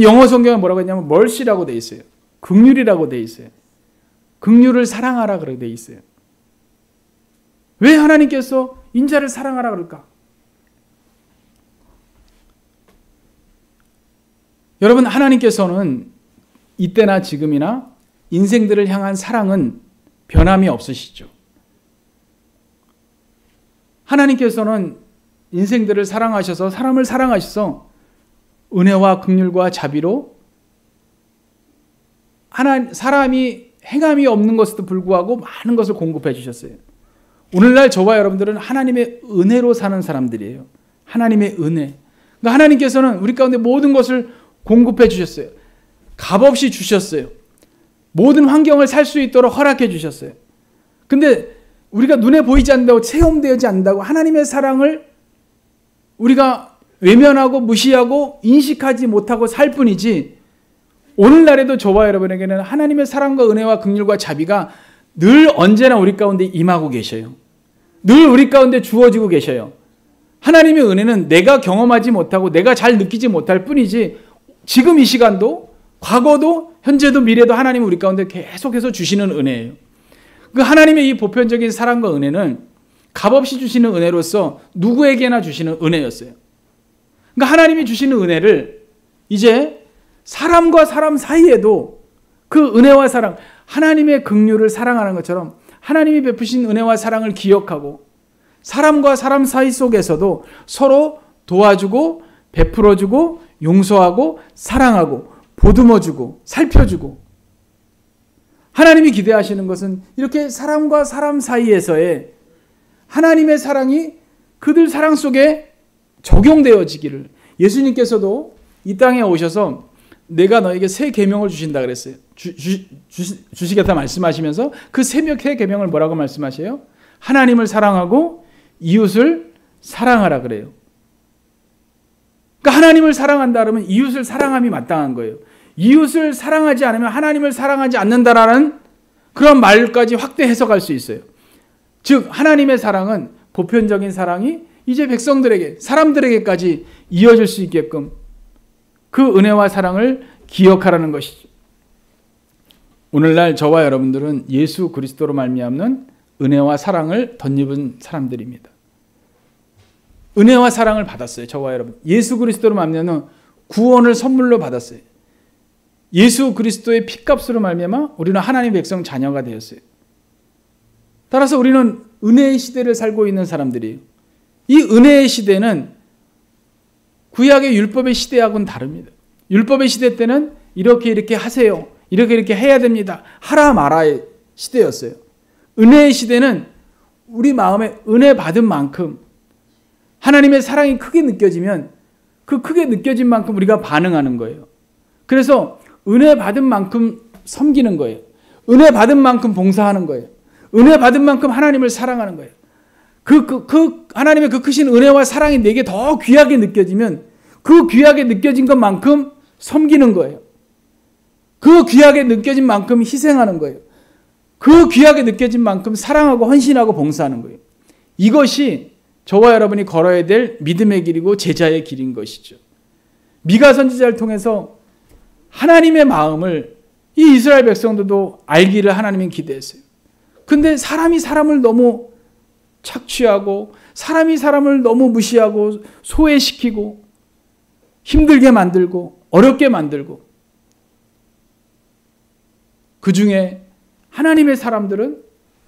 영어 성경은 뭐라고 했냐면 멀시라고 되어 있어요. 긍휼이라고 되어 있어요. 긍휼을 사랑하라 그렇게 되어 있어요. 왜 하나님께서 인자를 사랑하라 그럴까? 여러분, 하나님께서는 이때나 지금이나 인생들을 향한 사랑은 변함이 없으시죠. 하나님께서는 인생들을 사랑하셔서 사람을 사랑하셔서 은혜와 긍휼과 자비로 사람이 행함이 없는 것에도 불구하고 많은 것을 공급해 주셨어요. 오늘날 저와 여러분들은 하나님의 은혜로 사는 사람들이에요. 하나님의 은혜. 그러니까 하나님께서는 우리 가운데 모든 것을 공급해 주셨어요. 값없이 주셨어요. 모든 환경을 살 수 있도록 허락해 주셨어요. 근데 우리가 눈에 보이지 않는다고, 체험되지 않는다고 하나님의 사랑을 우리가 외면하고 무시하고 인식하지 못하고 살 뿐이지, 오늘날에도 저와 여러분에게는 하나님의 사랑과 은혜와 긍휼과 자비가 늘 언제나 우리 가운데 임하고 계셔요. 늘 우리 가운데 주어지고 계셔요. 하나님의 은혜는 내가 경험하지 못하고 내가 잘 느끼지 못할 뿐이지, 지금 이 시간도 과거도 현재도 미래도 하나님은 우리 가운데 계속해서 주시는 은혜예요. 그 하나님의 이 보편적인 사랑과 은혜는 값없이 주시는 은혜로서 누구에게나 주시는 은혜였어요. 그러니까 하나님이 주시는 은혜를 이제 사람과 사람 사이에도 그 은혜와 사랑, 하나님의 긍휼을 사랑하는 것처럼 하나님이 베푸신 은혜와 사랑을 기억하고 사람과 사람 사이 속에서도 서로 도와주고 베풀어주고 용서하고 사랑하고 보듬어주고 살펴주고, 하나님이 기대하시는 것은 이렇게 사람과 사람 사이에서의 하나님의 사랑이 그들 사랑 속에 적용되어지기를, 예수님께서도 이 땅에 오셔서 내가 너에게 새 계명을 주신다 그랬어요. 주시겠다 말씀하시면서 그 새 계명을 뭐라고 말씀하세요? 하나님을 사랑하고 이웃을 사랑하라 그래요. 그러니까 하나님을 사랑한다 그러면 이웃을 사랑함이 마땅한 거예요. 이웃을 사랑하지 않으면 하나님을 사랑하지 않는다라는 그런 말까지 확대 해석할 수 있어요. 즉 하나님의 사랑은 보편적인 사랑이 이제 백성들에게, 사람들에게까지 이어질 수 있게끔 그 은혜와 사랑을 기억하라는 것이죠. 오늘날 저와 여러분들은 예수 그리스도로 말미암는 은혜와 사랑을 덧입은 사람들입니다. 은혜와 사랑을 받았어요. 저와 여러분. 예수 그리스도로 말미암는 구원을 선물로 받았어요. 예수 그리스도의 피값으로 말미암아 우리는 하나님의 백성 자녀가 되었어요. 따라서 우리는 은혜의 시대를 살고 있는 사람들이에요. 이 은혜의 시대는 구약의 율법의 시대하고는 다릅니다. 율법의 시대 때는 이렇게 하세요. 이렇게 해야 됩니다. 하라 마라의 시대였어요. 은혜의 시대는 우리 마음에 은혜 받은 만큼 하나님의 사랑이 크게 느껴지면 그 크게 느껴진 만큼 우리가 반응하는 거예요. 그래서 은혜 받은 만큼 섬기는 거예요. 은혜 받은 만큼 봉사하는 거예요. 은혜 받은 만큼 하나님을 사랑하는 거예요. 하나님의 그 크신 은혜와 사랑이 내게 더 귀하게 느껴지면 그 귀하게 느껴진 것만큼 섬기는 거예요. 그 귀하게 느껴진 만큼 희생하는 거예요. 그 귀하게 느껴진 만큼 사랑하고 헌신하고 봉사하는 거예요. 이것이 저와 여러분이 걸어야 될 믿음의 길이고 제자의 길인 것이죠. 미가 선지자를 통해서 하나님의 마음을 이 이스라엘 백성들도 알기를 하나님은 기대했어요. 근데 사람이 사람을 너무 착취하고 사람이 사람을 너무 무시하고 소외시키고 힘들게 만들고 어렵게 만들고 그 중에 하나님의 사람들은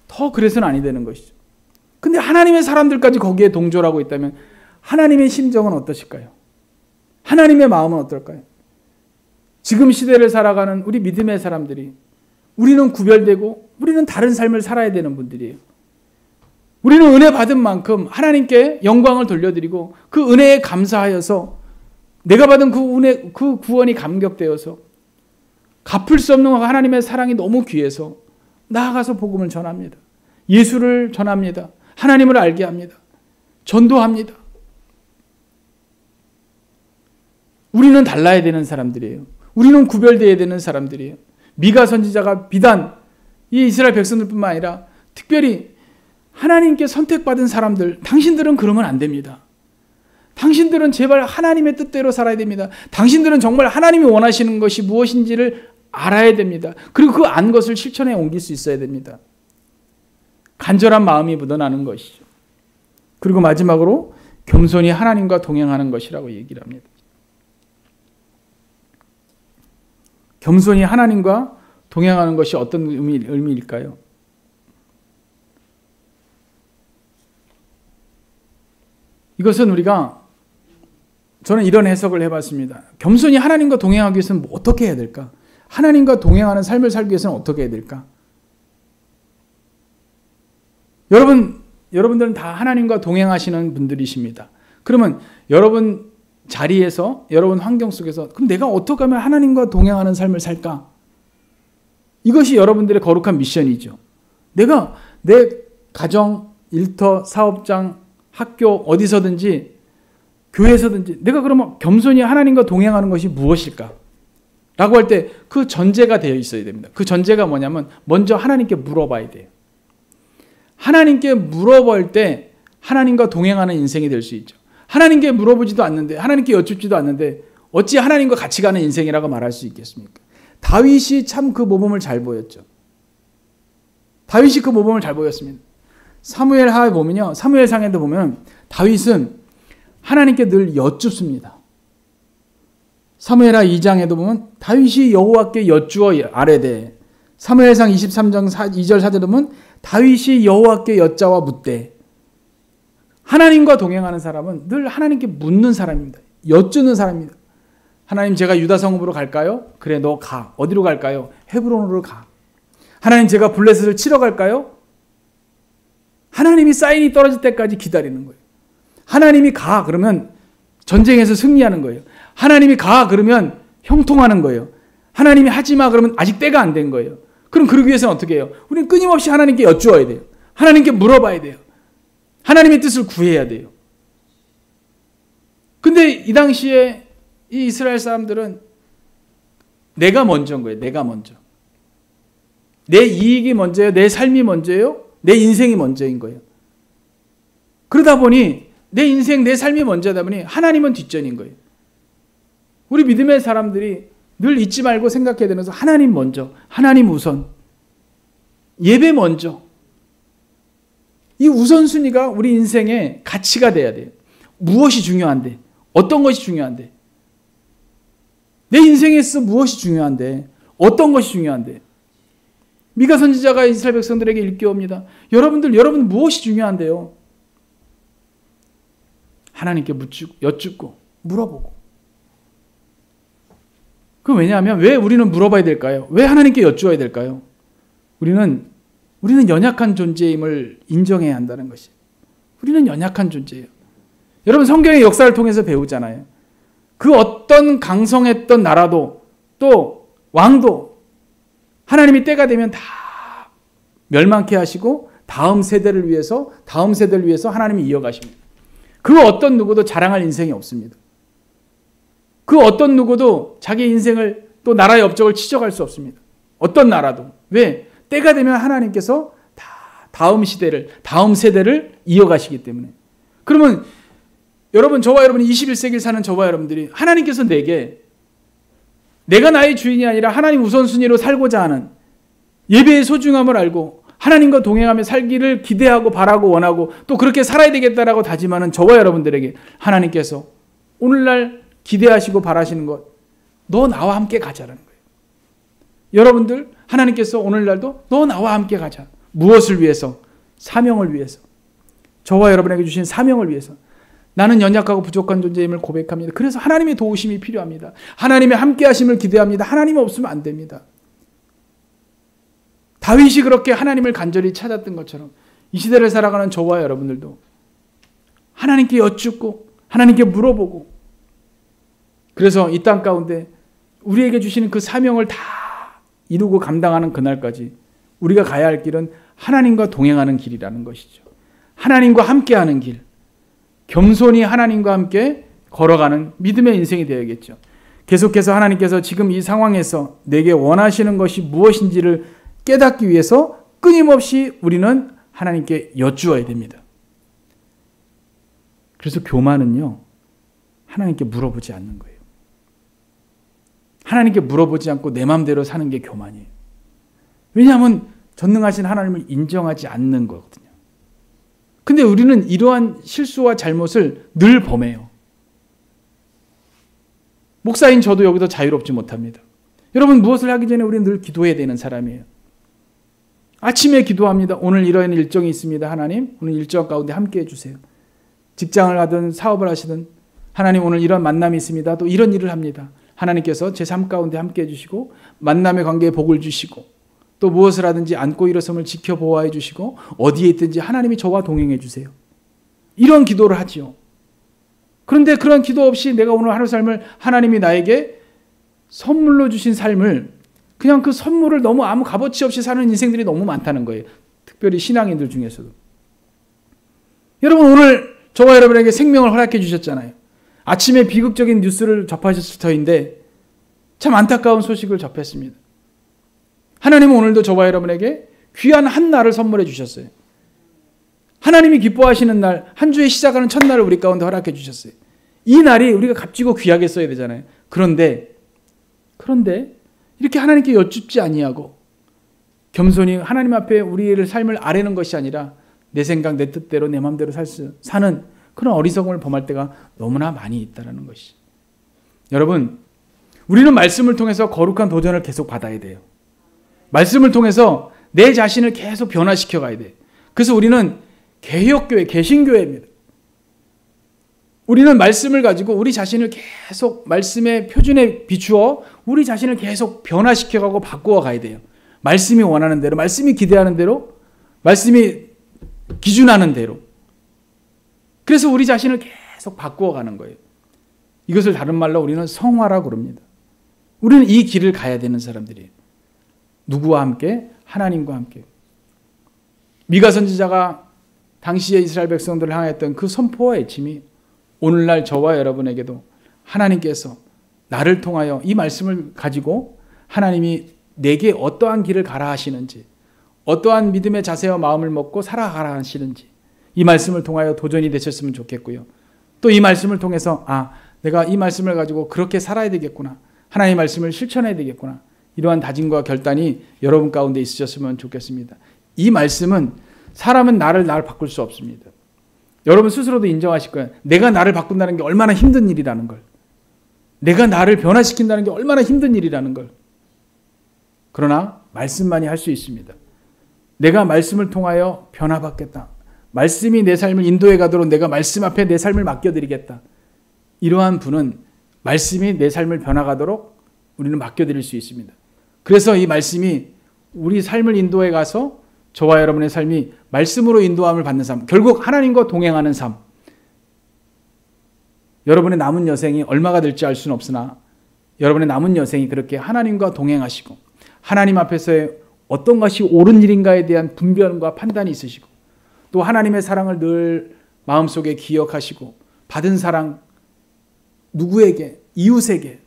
더 그래서는 아니 되는 것이죠. 근데 하나님의 사람들까지 거기에 동조하고 있다면 하나님의 심정은 어떠실까요? 하나님의 마음은 어떨까요? 지금 시대를 살아가는 우리 믿음의 사람들이 우리는 구별되고 우리는 다른 삶을 살아야 되는 분들이에요. 우리는 은혜 받은 만큼 하나님께 영광을 돌려드리고 그 은혜에 감사하여서 내가 받은 그 은혜, 그 구원이 감격되어서 갚을 수 없는 하나님의 사랑이 너무 귀해서 나아가서 복음을 전합니다. 예수를 전합니다. 하나님을 알게 합니다. 전도합니다. 우리는 달라야 되는 사람들이에요. 우리는 구별되어야 되는 사람들이에요. 미가 선지자가 비단 이 이스라엘 백성들뿐만 아니라 특별히 하나님께 선택받은 사람들, 당신들은 그러면 안 됩니다. 당신들은 제발 하나님의 뜻대로 살아야 됩니다. 당신들은 정말 하나님이 원하시는 것이 무엇인지를 알아야 됩니다. 그리고 그 안 것을 실천에 옮길 수 있어야 됩니다. 간절한 마음이 묻어나는 것이죠. 그리고 마지막으로 겸손히 하나님과 동행하는 것이라고 얘기를 합니다. 겸손히 하나님과 동행하는 것이 어떤 의미일까요? 이것은 저는 이런 해석을 해봤습니다. 겸손히 하나님과 동행하기 위해서는 어떻게 해야 될까? 하나님과 동행하는 삶을 살기 위해서는 어떻게 해야 될까? 여러분들은 다 하나님과 동행하시는 분들이십니다. 그러면 여러분 자리에서, 여러분 환경 속에서 그럼 내가 어떻게 하면 하나님과 동행하는 삶을 살까? 이것이 여러분들의 거룩한 미션이죠. 내가 내 가정, 일터, 사업장, 학교 어디서든지 교회에서든지 내가 그러면 겸손히 하나님과 동행하는 것이 무엇일까? 라고 할 때 그 전제가 되어 있어야 됩니다. 그 전제가 뭐냐면 먼저 하나님께 물어봐야 돼요. 하나님께 물어볼 때 하나님과 동행하는 인생이 될 수 있죠. 하나님께 물어보지도 않는데 하나님께 여쭙지도 않는데 어찌 하나님과 같이 가는 인생이라고 말할 수 있겠습니까? 다윗이 참 그 모범을 잘 보였죠. 다윗이 그 모범을 잘 보였습니다. 사무엘하에 보면요. 사무엘상에도 보면 다윗은 하나님께 늘 여쭙습니다. 사무엘하 2장에도 보면 다윗이 여호와께 여쭈어 아뢰되 사무엘상 23장 2절 4절에 보면 다윗이 여호와께 여짜와 묻되 하나님과 동행하는 사람은 늘 하나님께 묻는 사람입니다. 여쭈는 사람입니다. 하나님 제가 유다 성읍으로 갈까요? 그래 너 가. 어디로 갈까요? 헤브론으로 가. 하나님 제가 블레셋을 치러 갈까요? 하나님이 사인이 떨어질 때까지 기다리는 거예요. 하나님이 가 그러면 전쟁에서 승리하는 거예요. 하나님이 가 그러면 형통하는 거예요. 하나님이 하지 마 그러면 아직 때가 안 된 거예요. 그럼 그러기 위해서는 어떻게 해요? 우리는 끊임없이 하나님께 여쭈어야 돼요. 하나님께 물어봐야 돼요. 하나님의 뜻을 구해야 돼요. 근데 이 당시에 이 이스라엘 사람들은 내가 먼저인 거예요. 내가 먼저. 내 이익이 먼저예요. 내 삶이 먼저예요. 내 인생이 먼저인 거예요. 그러다 보니 내 인생, 내 삶이 먼저다 보니 하나님은 뒷전인 거예요. 우리 믿음의 사람들이 늘 잊지 말고 생각해야 되는 것은 하나님 먼저, 하나님 우선, 예배 먼저. 이 우선순위가 우리 인생의 가치가 돼야 돼요. 무엇이 중요한데? 어떤 것이 중요한데? 내 인생에 있어 무엇이 중요한데? 어떤 것이 중요한데? 미가 선지자가 이스라엘 백성들에게 일깨웁니다. 여러분 무엇이 중요한데요? 하나님께 여쭙고 물어보고 왜냐하면 왜 우리는 물어봐야 될까요? 왜 하나님께 여쭈어야 될까요? 우리는 연약한 존재임을 인정해야 한다는 것이. 우리는 연약한 존재예요. 여러분 성경의 역사를 통해서 배우잖아요. 그 어떤 강성했던 나라도 또 왕도 하나님이 때가 되면 다 멸망케 하시고 다음 세대를 위해서 하나님이 이어가십니다. 그 어떤 누구도 자랑할 인생이 없습니다. 그 어떤 누구도 자기 인생을 또 나라의 업적을 치적할 수 없습니다. 어떤 나라도. 왜? 때가 되면 하나님께서 다음 세대를 이어가시기 때문에. 그러면 여러분, 저와 여러분이 21세기를 사는 저와 여러분들이 하나님께서 내가 나의 주인이 아니라 하나님 우선순위로 살고자 하는 예배의 소중함을 알고 하나님과 동행하며 살기를 기대하고 바라고 원하고 또 그렇게 살아야 되겠다라고 다짐하는 저와 여러분들에게 하나님께서 오늘날 기대하시고 바라시는 것, 너 나와 함께 가자라는 거예요. 여러분들, 하나님께서 오늘날도 너 나와 함께 가자. 무엇을 위해서? 사명을 위해서. 저와 여러분에게 주신 사명을 위해서. 나는 연약하고 부족한 존재임을 고백합니다. 그래서 하나님의 도우심이 필요합니다. 하나님의 함께 하심을 기대합니다. 하나님 없으면 안 됩니다. 다윗이 그렇게 하나님을 간절히 찾았던 것처럼 이 시대를 살아가는 저와 여러분들도 하나님께 여쭙고 하나님께 물어보고, 그래서 이 땅 가운데 우리에게 주시는 그 사명을 다 이루고 감당하는 그날까지 우리가 가야 할 길은 하나님과 동행하는 길이라는 것이죠. 하나님과 함께하는 길, 겸손히 하나님과 함께 걸어가는 믿음의 인생이 되어야겠죠. 계속해서 하나님께서 지금 이 상황에서 내게 원하시는 것이 무엇인지를 깨닫기 위해서 끊임없이 우리는 하나님께 여쭈어야 됩니다. 그래서 교만은요, 하나님께 물어보지 않는 거예요. 하나님께 물어보지 않고 내 마음대로 사는 게 교만이에요. 왜냐하면 전능하신 하나님을 인정하지 않는 거거든요. 근데 우리는 이러한 실수와 잘못을 늘 범해요. 목사인 저도 여기서 자유롭지 못합니다. 여러분, 무엇을 하기 전에 우리는 늘 기도해야 되는 사람이에요. 아침에 기도합니다. 오늘 이런 일정이 있습니다. 하나님, 오늘 일정 가운데 함께 해주세요. 직장을 하든 사업을 하시든 하나님, 오늘 이런 만남이 있습니다. 또 이런 일을 합니다. 하나님께서 제 삶 가운데 함께 해주시고 만남의 관계에 복을 주시고 또 무엇을 하든지 안고 일어섬을 지켜보호해 주시고 어디에 있든지 하나님이 저와 동행해 주세요. 이런 기도를 하지요. 그런데 그런 기도 없이 내가 오늘 하루 삶을 하나님이 나에게 선물로 주신 삶을 그냥 그 선물을 너무 아무 값어치 없이 사는 인생들이 너무 많다는 거예요. 특별히 신앙인들 중에서도. 여러분, 오늘 저와 여러분에게 생명을 허락해 주셨잖아요. 아침에 비극적인 뉴스를 접하셨을 터인데 참 안타까운 소식을 접했습니다. 하나님은 오늘도 저와 여러분에게 귀한 한 날을 선물해 주셨어요. 하나님이 기뻐하시는 날, 한 주의 시작하는 첫날을 우리 가운데 허락해 주셨어요. 이 날이 우리가 값지고 귀하게 써야 되잖아요. 그런데 이렇게 하나님께 여쭙지 아니하고 겸손히 하나님 앞에 우리의 삶을 아뢰는 것이 아니라 내 생각, 내 뜻대로, 내 마음대로 사는 그런 어리석음을 범할 때가 너무나 많이 있다는 것이. 여러분, 우리는 말씀을 통해서 거룩한 도전을 계속 받아야 돼요. 말씀을 통해서 내 자신을 계속 변화시켜 가야 돼요. 그래서 우리는 개혁교회, 개신교회입니다. 우리는 말씀을 가지고 우리 자신을 계속 말씀의 표준에 비추어 우리 자신을 계속 변화시켜가고 바꾸어 가야 돼요. 말씀이 원하는 대로, 말씀이 기대하는 대로, 말씀이 기준하는 대로. 그래서 우리 자신을 계속 바꾸어 가는 거예요. 이것을 다른 말로 우리는 성화라고 그럽니다. 우리는 이 길을 가야 되는 사람들이에요. 누구와 함께? 하나님과 함께. 미가 선지자가 당시의 이스라엘 백성들을 향했던 그 선포와 외침이 오늘날 저와 여러분에게도 하나님께서 나를 통하여 이 말씀을 가지고 하나님이 내게 어떠한 길을 가라 하시는지, 어떠한 믿음의 자세와 마음을 먹고 살아가라 하시는지 이 말씀을 통하여 도전이 되셨으면 좋겠고요. 또 이 말씀을 통해서 내가 이 말씀을 가지고 그렇게 살아야 되겠구나. 하나님의 말씀을 실천해야 되겠구나. 이러한 다짐과 결단이 여러분 가운데 있으셨으면 좋겠습니다. 이 말씀은 사람은 나를 바꿀 수 없습니다. 여러분 스스로도 인정하실 거예요. 내가 나를 바꾼다는 게 얼마나 힘든 일이라는 걸. 내가 나를 변화시킨다는 게 얼마나 힘든 일이라는 걸. 그러나 말씀만이 할 수 있습니다. 내가 말씀을 통하여 변화받겠다. 말씀이 내 삶을 인도해 가도록 내가 말씀 앞에 내 삶을 맡겨드리겠다. 이러한 분은 말씀이 내 삶을 변화가도록 우리는 맡겨드릴 수 있습니다. 그래서 이 말씀이 우리 삶을 인도해 가서 저와 여러분의 삶이 말씀으로 인도함을 받는 삶, 결국 하나님과 동행하는 삶. 여러분의 남은 여생이 얼마가 될지 알 수는 없으나 여러분의 남은 여생이 그렇게 하나님과 동행하시고 하나님 앞에서의 어떤 것이 옳은 일인가에 대한 분별과 판단이 있으시고 또 하나님의 사랑을 늘 마음속에 기억하시고 받은 사랑 누구에게, 이웃에게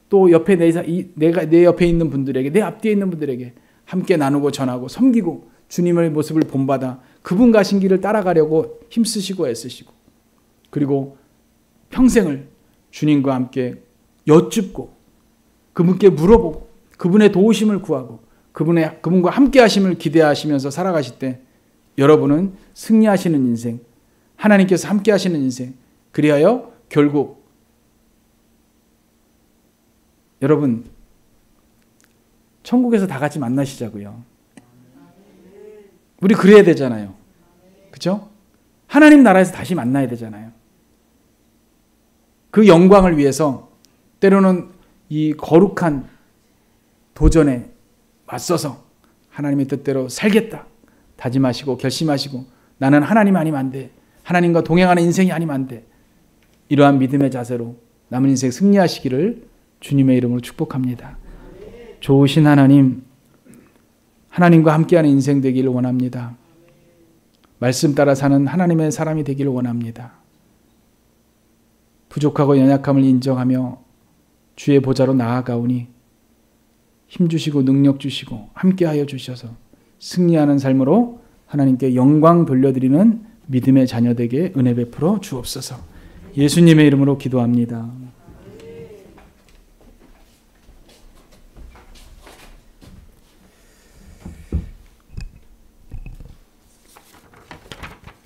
또 옆에 내 옆에 있는 분들에게, 내 앞뒤에 있는 분들에게 함께 나누고 전하고 섬기고 주님의 모습을 본받아 그분 가신 길을 따라가려고 힘쓰시고 애쓰시고 그리고 평생을 주님과 함께 여쭙고 그분께 물어보고 그분의 도우심을 구하고 그분과 함께 하심을 기대하시면서 살아가실 때 여러분은 승리하시는 인생, 하나님께서 함께 하시는 인생, 그리하여 결국 여러분 천국에서 다 같이 만나시자고요. 우리 그래야 되잖아요. 그렇죠? 하나님 나라에서 다시 만나야 되잖아요. 그 영광을 위해서 때로는 이 거룩한 도전에 맞서서 하나님의 뜻대로 살겠다 다짐하시고 결심하시고 나는 하나님 아니면 안 돼. 하나님과 동행하는 인생이 아니면 안 돼. 이러한 믿음의 자세로 남은 인생 승리하시기를 주님의 이름으로 축복합니다. 좋으신 하나님, 하나님과 함께하는 인생 되기를 원합니다. 말씀 따라 사는 하나님의 사람이 되기를 원합니다. 부족하고 연약함을 인정하며 주의 보좌로 나아가오니 힘주시고 능력 주시고 함께하여 주셔서 승리하는 삶으로 하나님께 영광 돌려드리는 믿음의 자녀 되게 은혜 베풀어 주옵소서. 예수님의 이름으로 기도합니다.